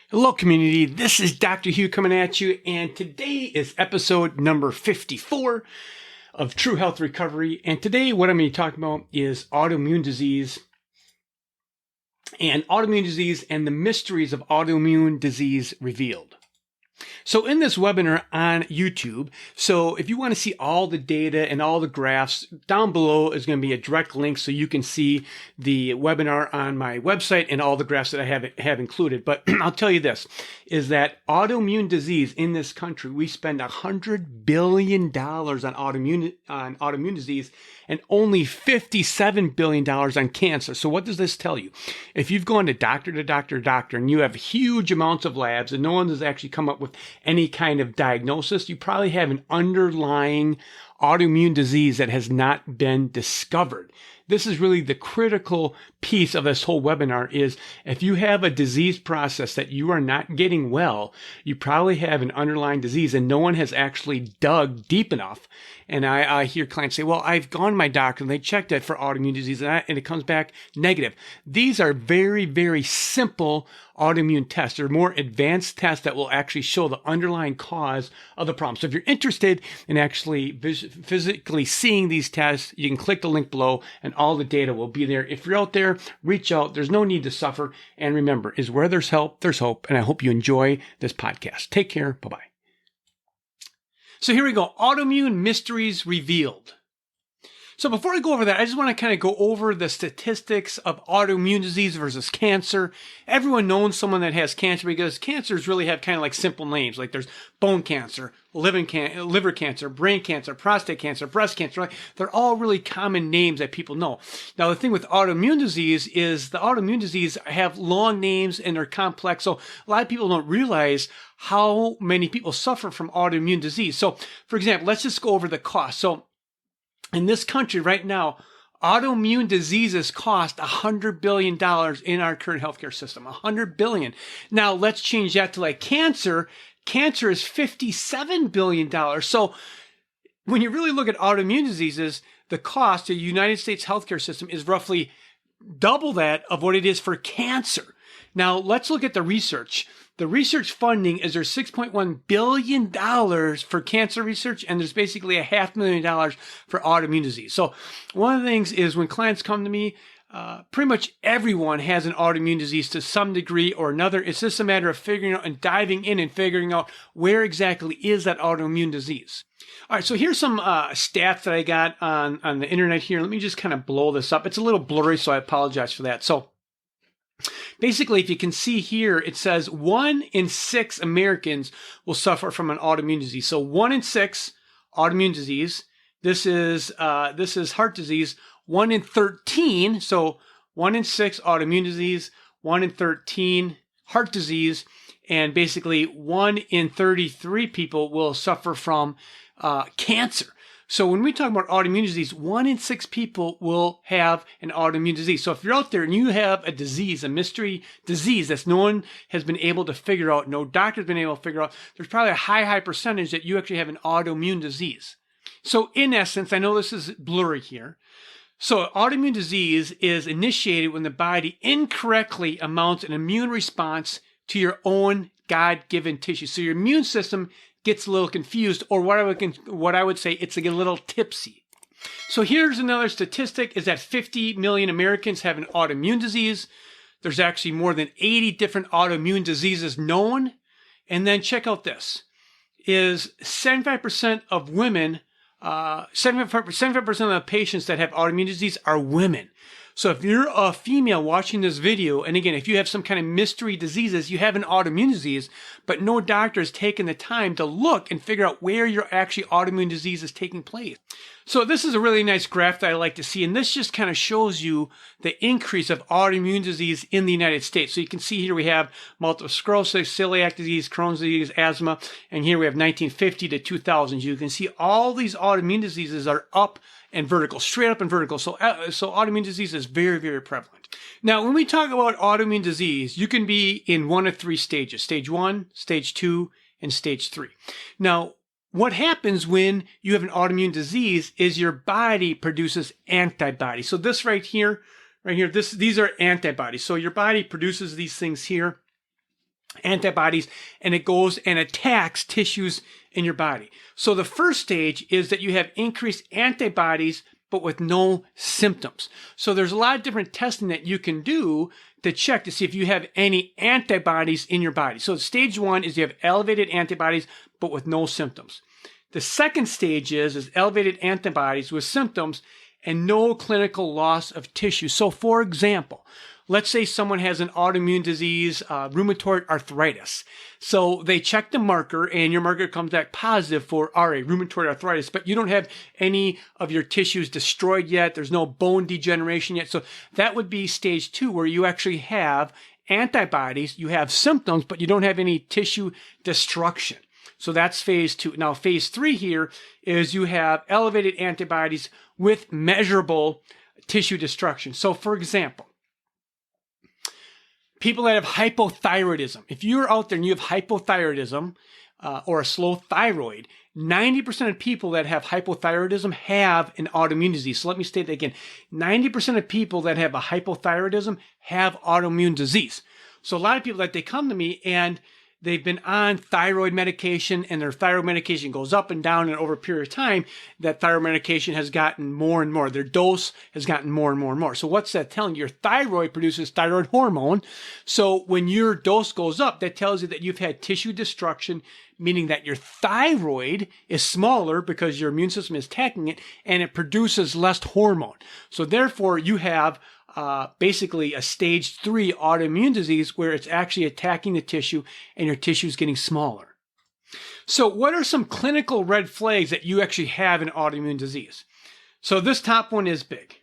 Hello, community. This is Dr. Hugh coming at you, and today is episode number 54 of True Health Recovery. And today, what I'm going to be talking about is autoimmune disease and the mysteries of autoimmune disease revealed. So in this webinar on YouTube, so if you want to see all the data and all the graphs, down below is going to be a direct link so you can see the webinar on my website and all the graphs that I have included. But I'll tell you this, is that autoimmune disease in this country, we spend $100 billion on autoimmune disease and only $57 billion on cancer. So what does this tell you? If you've gone to doctor, and you have huge amounts of labs and no one has actually come up with any kind of diagnosis, you probably have an underlying autoimmune disease that has not been discovered. This is really the critical piece of this whole webinar is if you have a disease process that you are not getting well, you probably have an underlying disease and no one has actually dug deep enough. And I hear clients say, well, I've gone to my doctor and they checked it for autoimmune disease and it comes back negative. These are very, very simple autoimmune tests. They're more advanced tests that will actually show the underlying cause of the problem. So if you're interested in actually physically seeing these tests, you can click the link below and all the data will be there. If you're out there, reach out. There's no need to suffer. And remember, is where there's help, there's hope. And I hope you enjoy this podcast. Take care. Bye-bye. So here we go. Autoimmune Mysteries Revealed. So before I go over that, I just want to kind of go over the statistics of autoimmune disease versus cancer. Everyone knows someone that has cancer because cancers really have kind of like simple names. Like there's bone cancer, liver cancer, brain cancer, prostate cancer, breast cancer. Right? They're all really common names that people know. Now, the thing with autoimmune disease is the autoimmune disease have long names and they're complex. So a lot of people don't realize how many people suffer from autoimmune disease. So for example, let's just go over the cost. So in this country right now, autoimmune diseases cost $100 billion in our current healthcare system, $100 billion. Now let's change that to like cancer. Cancer is $57 billion. So when you really look at autoimmune diseases, the cost to the United States healthcare system is roughly double that of what it is for cancer. Now let's look at the research. The research funding is there's $6.1 billion for cancer research, and there's basically $500,000 for autoimmune disease. So one of the things is when clients come to me, pretty much everyone has an autoimmune disease to some degree or another. It's just a matter of figuring out and diving in and figuring out where exactly is that autoimmune disease. All right, so here's some stats that I got on the internet here. Let me just kind of blow this up. It's a little blurry, so I apologize for that. So basically, if you can see here, it says 1 in 6 Americans will suffer from an autoimmune disease. So 1 in 6 autoimmune disease. This is heart disease. 1 in 13. So 1 in 6 autoimmune disease. 1 in 13 heart disease. And basically 1 in 33 people will suffer from cancer. So when we talk about autoimmune disease, 1 in 6 people will have an autoimmune disease. So if you're out there and you have a disease, a mystery disease that no one has been able to figure out, no doctor's been able to figure out, there's probably a high percentage that you actually have an autoimmune disease. So in essence, I know this is blurry here. So autoimmune disease is initiated when the body incorrectly mounts an immune response to your own God-given tissue. So your immune system gets a little confused, or what I would say, it's like a little tipsy. So here's another statistic, is that 50 million Americans have an autoimmune disease. There's actually more than 80 different autoimmune diseases known. And then check out this, is 75% of women, 75% of the patients that have autoimmune disease are women. So if you're a female watching this video, and again, if you have some kind of mystery diseases, you have an autoimmune disease, but no doctor has taken the time to look and figure out where your actually autoimmune disease is taking place. So this is a really nice graph that I like to see, and this just kind of shows you the increase of autoimmune disease in the United States. So you can see here we have multiple sclerosis, celiac disease, Crohn's disease, asthma, and here we have 1950 to 2000. You can see all these autoimmune diseases are up and vertical, straight up and vertical. So autoimmune disease is very, very prevalent. Now, when we talk about autoimmune disease, you can be in one of 3 stages: stage 1, stage 2, and stage 3. Now, what happens when you have an autoimmune disease is your body produces antibodies. So this right here, these are antibodies. So your body produces these things here. antibodies, and it goes and attacks tissues in your body. So the first stage is that you have increased antibodies, but with no symptoms. So there's a lot of different testing that you can do to check to see if you have any antibodies in your body. So stage 1 is you have elevated antibodies, but with no symptoms. The second stage is elevated antibodies with symptoms and no clinical loss of tissue. So for example, let's say someone has an autoimmune disease, rheumatoid arthritis. So they check the marker and your marker comes back positive for RA, rheumatoid arthritis, but you don't have any of your tissues destroyed yet. There's no bone degeneration yet. So that would be stage 2, where you actually have antibodies, you have symptoms, but you don't have any tissue destruction. So that's phase 2. Now, phase 3 here is you have elevated antibodies with measurable tissue destruction. So for example, people that have hypothyroidism, if you're out there and you have hypothyroidism or a slow thyroid, 90% of people that have hypothyroidism have an autoimmune disease. So let me state that again. 90% of people that have a hypothyroidism have autoimmune disease. So a lot of people that they come to me and they've been on thyroid medication and their thyroid medication goes up and down, and over a period of time, that thyroid medication has gotten more and more. Their dose has gotten more and more and more. So what's that telling you? Your thyroid produces thyroid hormone. So when your dose goes up, that tells you that you've had tissue destruction, meaning that your thyroid is smaller because your immune system is attacking it and it produces less hormone. So therefore, you have basically a stage 3 autoimmune disease where it's actually attacking the tissue and your tissue is getting smaller. So what are some clinical red flags that you actually have an autoimmune disease? So this top one is big.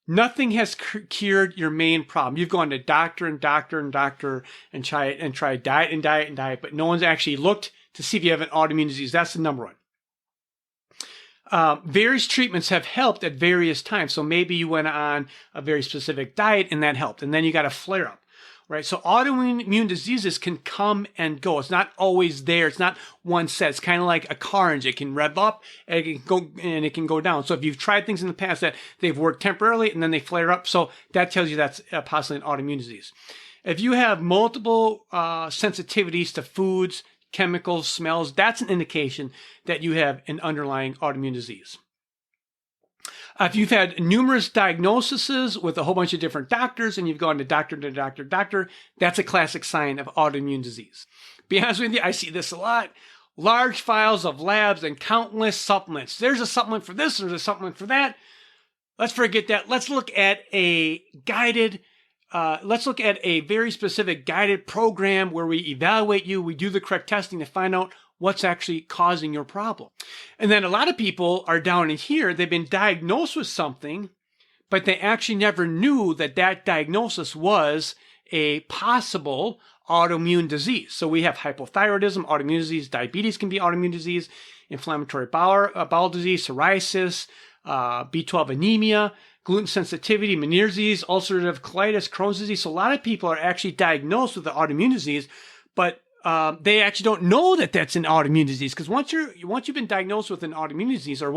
Nothing has cured your main problem. You've gone to doctor and tried diet, but no one's actually looked to see if you have an autoimmune disease. That's the number one. Various treatments have helped at various times. So maybe you went on a very specific diet and that helped, and then you got a flare up, right? So autoimmune diseases can come and go. It's not always there. It's not one set. It's kind of like a car engine. It can rev up and it can go down. So if you've tried things in the past that they've worked temporarily and then they flare up, so that tells you that's possibly an autoimmune disease. If you have multiple sensitivities to foods, chemicals, smells, that's an indication that you have an underlying autoimmune disease. If you've had numerous diagnoses with a whole bunch of different doctors and you've gone to doctor, that's a classic sign of autoimmune disease. Be honest with you, I see this a lot. Large files of labs and countless supplements. There's a supplement for this, there's a supplement for that. Let's forget that. Let's look at a very specific guided program where we evaluate you, we do the correct testing to find out what's actually causing your problem. And then a lot of people are down in here, they've been diagnosed with something, but they actually never knew that that diagnosis was a possible autoimmune disease. So we have hypothyroidism, autoimmune disease, diabetes can be autoimmune disease, inflammatory bowel disease, psoriasis, B12 anemia, gluten sensitivity, Meniere's disease, ulcerative colitis, Crohn's disease. So a lot of people are actually diagnosed with the autoimmune disease, but they actually don't know that that's an autoimmune disease. Because once you've been diagnosed with an autoimmune disease, or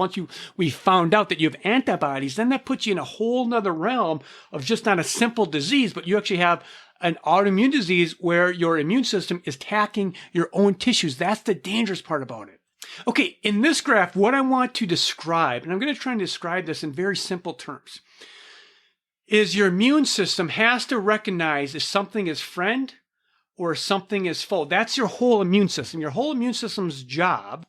we found out that you have antibodies, then that puts you in a whole nother realm of just not a simple disease, but you actually have an autoimmune disease where your immune system is attacking your own tissues. That's the dangerous part about it. Okay, in this graph, what I want to describe, and I'm going to try and describe this in very simple terms, is your immune system has to recognize if something is friend or something is foe. That's your whole immune system. Your whole immune system's job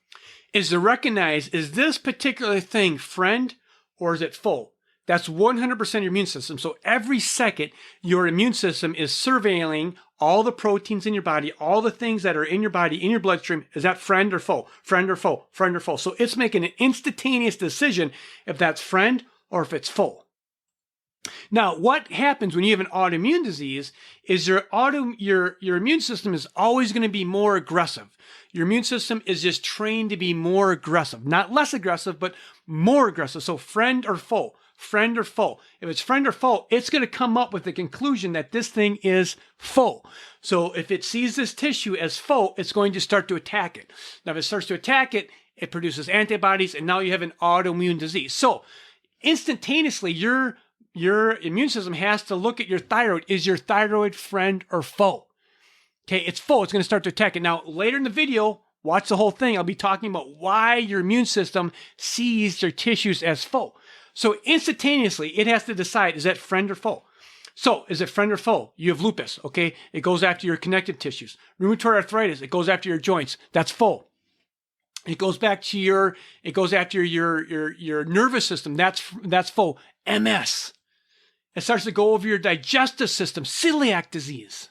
is to recognize, is this particular thing friend or is it foe? That's 100% your immune system. So every second, your immune system is surveilling all the proteins in your body, all the things that are in your body, in your bloodstream. Is that friend or foe? Friend or foe? Friend or foe? So it's making an instantaneous decision if that's friend or if it's foe. Now, what happens when you have an autoimmune disease is your immune system is always going to be more aggressive. Your immune system is just trained to be more aggressive, not less aggressive, but more aggressive. So friend or foe? Friend or foe? If it's friend or foe, it's going to come up with the conclusion that this thing is foe. So if it sees this tissue as foe, it's going to start to attack it. Now, if it starts to attack it, it produces antibodies, and now you have an autoimmune disease. So instantaneously, your immune system has to look at your thyroid. Is your thyroid friend or foe? Okay, it's full. It's going to start to attack it. Now, later in the video, watch the whole thing. I'll be talking about why your immune system sees your tissues as full. So instantaneously, it has to decide, is that friend or foe? So, is it friend or foe? You have lupus, okay? It goes after your connective tissues. Rheumatoid arthritis, it goes after your joints. That's foe. It goes after your nervous system. That's foe. MS. It starts to go over your digestive system, celiac disease.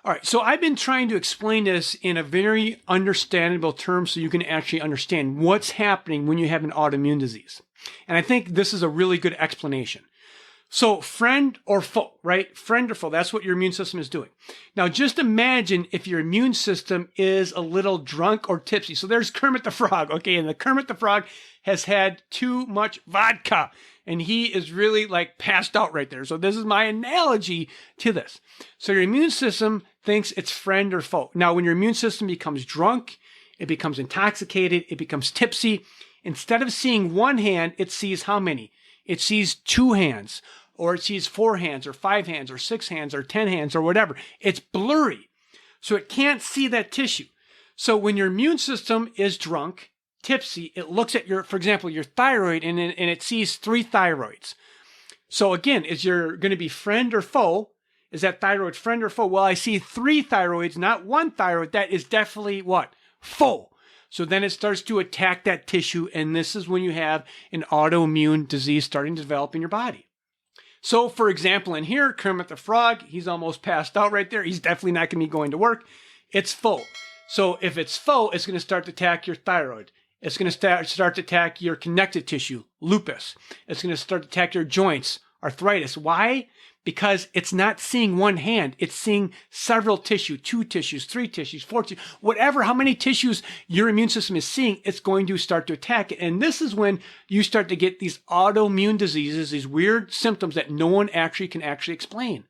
All right, so I've been trying to explain this in a very understandable term so you can actually understand what's happening when you have an autoimmune disease. And I think this is a really good explanation. So friend or foe, right? Friend or foe, that's what your immune system is doing. Now, just imagine if your immune system is a little drunk or tipsy. So there's Kermit the Frog, okay? And the Kermit the Frog has had too much vodka, and he is really like passed out right there. So this is my analogy to this. So your immune system thinks it's friend or foe. Now, when your immune system becomes drunk, it becomes intoxicated, it becomes tipsy, instead of seeing one hand, it sees how many? It sees 2 hands, or it sees 4 hands, or 5 hands, or 6 hands, or 10 hands, or whatever. It's blurry. So it can't see that tissue. So when your immune system is drunk, tipsy, it looks at for example, your thyroid, and it sees 3 thyroids. So again, is your going to be friend or foe? Is that thyroid friend or foe? Well, I see 3 thyroids, not 1 thyroid. That is definitely what? Foe. So then it starts to attack that tissue, and this is when you have an autoimmune disease starting to develop in your body. So, for example, in here, Kermit the Frog, he's almost passed out right there. He's definitely not going to be going to work. It's foe. So if it's foe, it's going to start to attack your thyroid. It's going to start to attack your connective tissue, lupus. It's going to start to attack your joints, arthritis. Why? Because it's not seeing one hand. It's seeing several tissues, 2 tissues, 3 tissues, 4 tissues, whatever, how many tissues your immune system is seeing, it's going to start to attack it. And this is when you start to get these autoimmune diseases, these weird symptoms that no one can explain.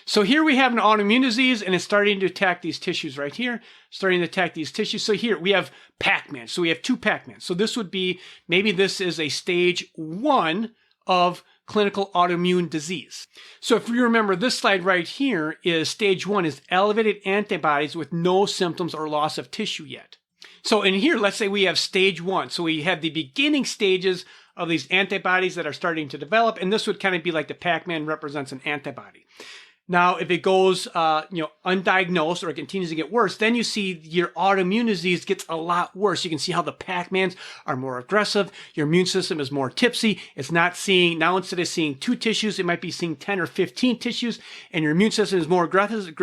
So here we have an autoimmune disease, and it's starting to attack these tissues right here, starting to attack these tissues. So here we have Pac-Man. So we have 2 Pac-Man. So this would be, maybe this is a stage 1 of clinical autoimmune disease. So if you remember, this slide right here is stage 1, is elevated antibodies with no symptoms or loss of tissue yet. So in here, let's say we have stage 1. So we have the beginning stages of these antibodies that are starting to develop, and this would kind of be like the Pac-Man represents an antibody. Now, if it goes, undiagnosed, or it continues to get worse, then you see your autoimmune disease gets a lot worse. You can see how the Pac-Mans are more aggressive. Your immune system is more tipsy. It's not seeing, now instead of seeing 2 tissues, it might be seeing 10 or 15 tissues. And your immune system is more aggressive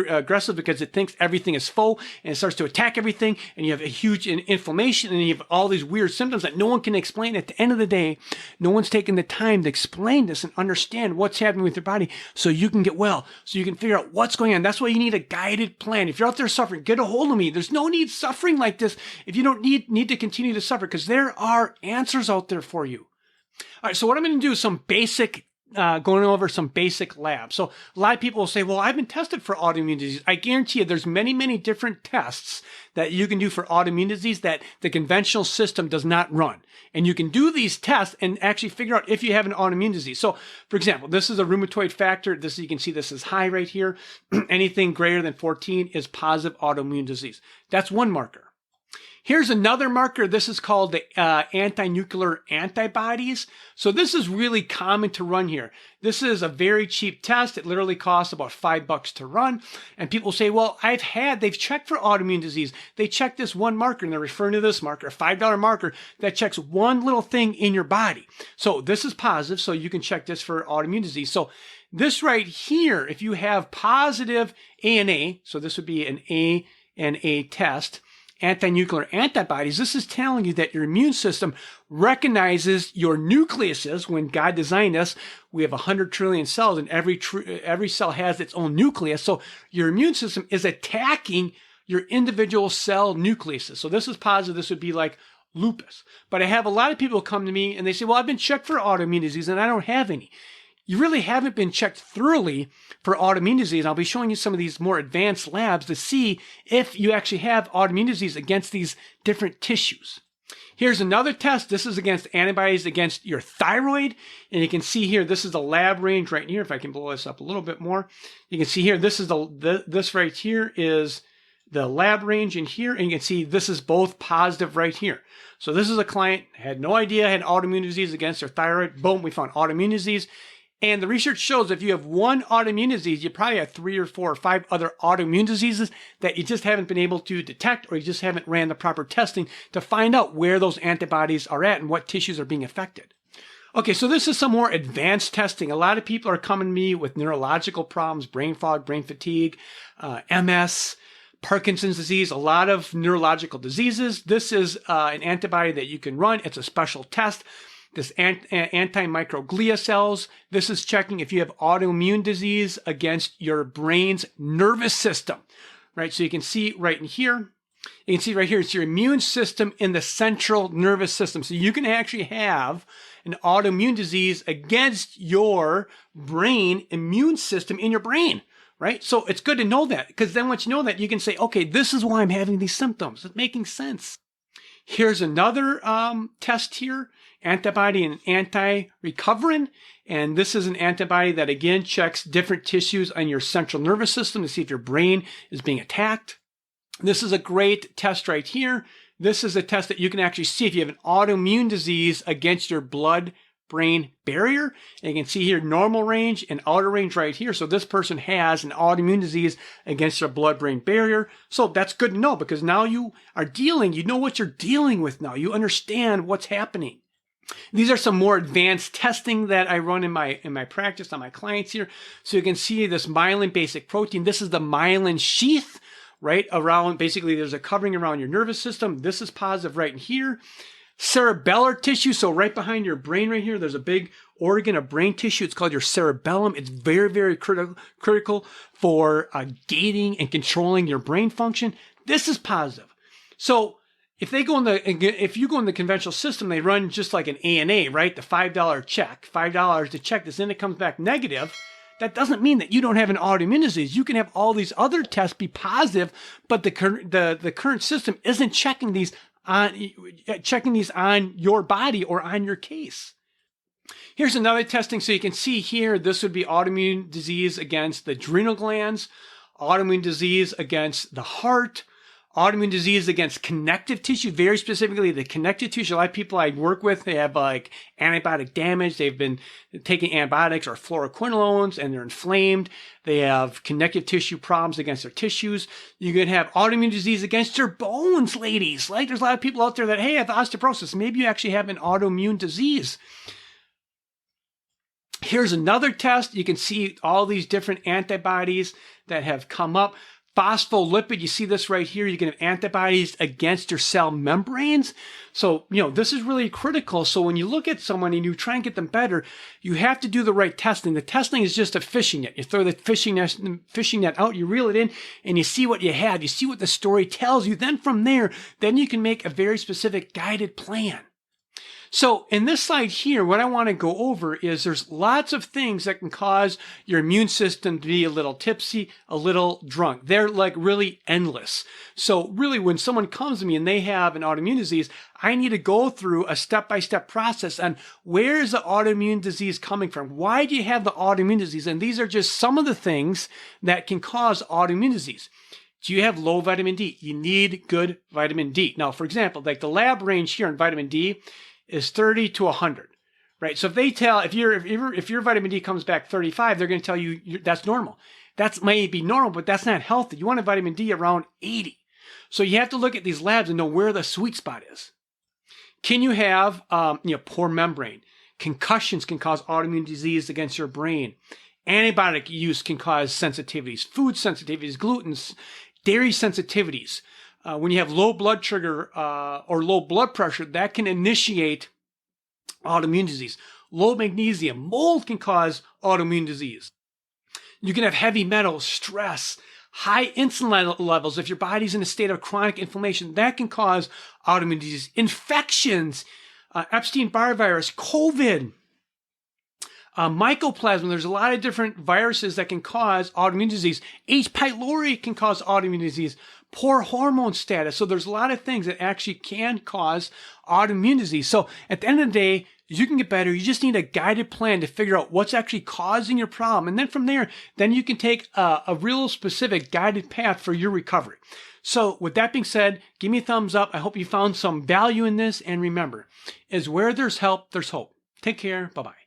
because it thinks everything is full, and it starts to attack everything. And you have a huge inflammation, and you have all these weird symptoms that no one can explain. At the end of the day, no one's taking the time to explain this and understand what's happening with your body so you can get well. So you can figure out what's going on. That's why you need a guided plan. If you're out there suffering, get a hold of me. There's no need suffering like this if you don't need to continue to suffer, because there are answers out there for you. All right, so what I'm going to do is some basic, going over some basic labs. So a lot of people will say, well, I've been tested for autoimmune disease. I guarantee you there's many, many different tests that you can do for autoimmune disease that the conventional system does not run. And you can do these tests and actually figure out if you have an autoimmune disease. So, for example, this is a rheumatoid factor. This, you can see this is high right here. Anything greater than 14 is positive autoimmune disease. That's one marker. Here's another marker. This is called the anti-nuclear antibodies. So this is really common to run here. This is a very cheap test. It literally costs about $5 to run. And people say, well, they've checked for autoimmune disease. They checked this one marker, and they're referring to this marker, a $5 marker that checks one little thing in your body. So this is positive, so you can check this for autoimmune disease. So this right here, if you have positive ANA, so this would be an ANA test, anti-nuclear antibodies, this is telling you that your immune system recognizes your nucleuses. When God designed us, we have 100 trillion cells, and every cell has its own nucleus. So your immune system is attacking your individual cell nucleuses. So this is positive. This would be like lupus. But I have a lot of people come to me and they say, well, I've been checked for autoimmune disease and I don't have any. You really haven't been checked thoroughly for autoimmune disease. I'll be showing you some of these more advanced labs to see if you actually have autoimmune disease against these different tissues. Here's another test. This is against antibodies against your thyroid. And you can see here, this is the lab range right here. If I can blow this up a little bit more, you can see here, this is this right here is the lab range in here. And you can see this is both positive right here. So this is a client, had no idea, had autoimmune disease against their thyroid. Boom, we found autoimmune disease. And the research shows if you have one autoimmune disease, you probably have 3 or 4 or 5 other autoimmune diseases that you just haven't been able to detect, or you just haven't ran the proper testing to find out where those antibodies are at and what tissues are being affected. Okay, so this is some more advanced testing. A lot of people are coming to me with neurological problems, brain fog, brain fatigue, MS, Parkinson's disease, a lot of neurological diseases. This is an antibody that you can run. It's a special test. This anti-microglia cells, this is checking if you have autoimmune disease against your brain's nervous system, right? So you can see right in here, you can see right here, it's your immune system in the central nervous system. So you can actually have an autoimmune disease against your brain immune system in your brain, right? So it's good to know that, because then once you know that, you can say, okay, this is why I'm having these symptoms. It's making sense. Here's another test here, antibody and anti-recoverin. And this is an antibody that, again, checks different tissues on your central nervous system to see if your brain is being attacked. This is a great test right here. This is a test that you can actually see if you have an autoimmune disease against your blood-brain barrier. And you can see here normal range and outer range right here. So this person has an autoimmune disease against their blood-brain barrier. So that's good to know, because now you know what you're dealing with now. You understand what's happening. These are some more advanced testing that I run in my practice on my clients here. So you can see this myelin basic protein. This is the myelin sheath, right around, basically there's a covering around your nervous system. This is positive right in here. Cerebellar tissue, so right behind your brain right here, there's a big organ of brain tissue. It's called your cerebellum. It's very, very critical for gating and controlling your brain function. This is positive. So if you go in the conventional system, they run just like an ANA, right? The $5 check, $5 to check this, and it comes back negative. That doesn't mean that you don't have an autoimmune disease. You can have all these other tests be positive, but the current system isn't checking these on your body or on your case. Here's another testing. So you can see here, this would be autoimmune disease against the adrenal glands, autoimmune disease against the heart, autoimmune disease against connective tissue, very specifically the connective tissue. A lot of people I work with, they have like antibiotic damage. They've been taking antibiotics or fluoroquinolones and they're inflamed. They have connective tissue problems against their tissues. You can have autoimmune disease against your bones, ladies. Like there's a lot of people out there that, hey, I have osteoporosis. Maybe you actually have an autoimmune disease. Here's another test. You can see all these different antibodies that have come up. Phospholipid, you see this right here. You can have antibodies against your cell membranes. So, this is really critical. So when you look at someone and you try and get them better, you have to do the right testing. The testing is just a fishing net. You throw the fishing net out, you reel it in, and you see what you have. You see what the story tells you. Then from there, then you can make a very specific guided plan. So in this slide here, what I want to go over is there's lots of things that can cause your immune system to be a little tipsy, a little drunk. They're like really endless. So really when someone comes to me and they have an autoimmune disease, I need to go through a step-by-step process on where is the autoimmune disease coming from? Why do you have the autoimmune disease? And these are just some of the things that can cause autoimmune disease. Do you have low vitamin D? You need good vitamin D. Now, for example, like the lab range here on vitamin D is 30 to 100, right? So if your vitamin D comes back 35, they're going to tell you that's normal. That may be normal, but that's not healthy. You want a vitamin D around 80. So you have to look at these labs and know where the sweet spot is. Can you have poor membrane? Concussions can cause autoimmune disease against your brain. Antibiotic use can cause sensitivities, food sensitivities, gluten, dairy sensitivities. When you have low blood sugar or low blood pressure, that can initiate autoimmune disease. Low magnesium, mold can cause autoimmune disease. You can have heavy metals, stress, high insulin levels. If your body's in a state of chronic inflammation, that can cause autoimmune disease. Infections, Epstein-Barr virus, COVID, mycoplasma. There's a lot of different viruses that can cause autoimmune disease. H. pylori can cause autoimmune disease. poor hormone status. So there's a lot of things that actually can cause autoimmune disease. So at the end of the day, you can get better. You just need a guided plan to figure out what's actually causing your problem. And then from there, then you can take a real specific guided path for your recovery. So with that being said, give me a thumbs up. I hope you found some value in this. And remember, is where there's help, there's hope. Take care. Bye-bye.